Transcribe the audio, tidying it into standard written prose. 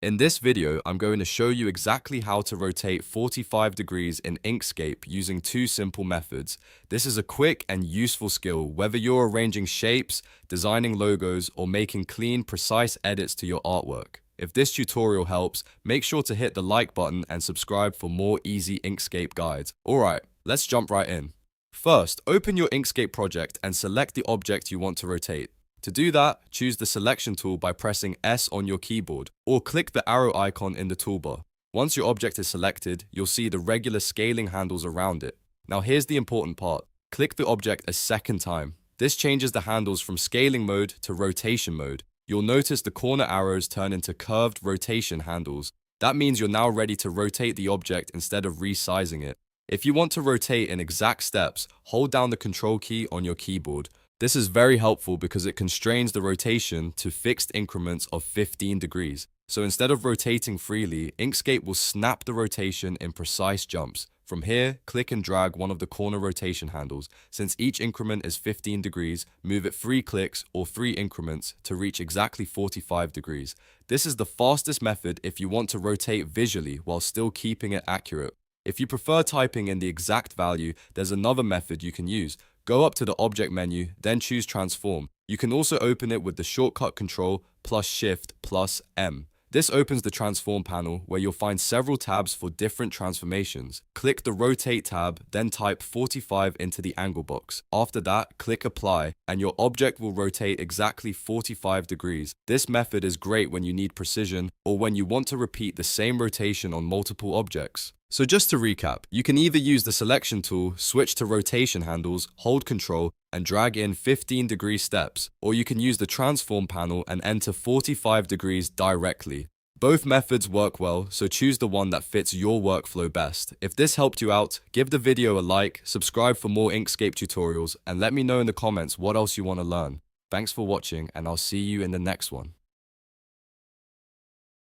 In this video, I'm going to show you exactly how to rotate 45 degrees in Inkscape using two simple methods. This is a quick and useful skill whether you're arranging shapes, designing logos, or making clean, precise edits to your artwork. If this tutorial helps, make sure to hit the like button and subscribe for more easy Inkscape guides. Alright, let's jump right in. First, open your Inkscape project and select the object you want to rotate. To do that, choose the selection tool by pressing S on your keyboard, or click the arrow icon in the toolbar. Once your object is selected, you'll see the regular scaling handles around it. Now here's the important part. Click the object a second time. This changes the handles from scaling mode to rotation mode. You'll notice the corner arrows turn into curved rotation handles. That means you're now ready to rotate the object instead of resizing it. If you want to rotate in exact steps, hold down the Control key on your keyboard. This is very helpful because it constrains the rotation to fixed increments of 15 degrees. So instead of rotating freely, Inkscape will snap the rotation in precise jumps. From here, click and drag one of the corner rotation handles. Since each increment is 15 degrees, move it 3 clicks or 3 increments to reach exactly 45 degrees. This is the fastest method if you want to rotate visually while still keeping it accurate. If you prefer typing in the exact value, there's another method you can use. Go up to the Object menu, then choose Transform. You can also open it with the shortcut Control plus Shift plus M. This opens the Transform panel where you'll find several tabs for different transformations. Click the Rotate tab, then type 45 into the angle box. After that, click Apply, and your object will rotate exactly 45 degrees. This method is great when you need precision or when you want to repeat the same rotation on multiple objects. So just to recap, you can either use the selection tool, switch to rotation handles, hold Control, and drag in 15-degree steps, or you can use the transform panel and enter 45 degrees directly. Both methods work well, so choose the one that fits your workflow best. If this helped you out, give the video a like, subscribe for more Inkscape tutorials, and let me know in the comments what else you want to learn. Thanks for watching, and I'll see you in the next one.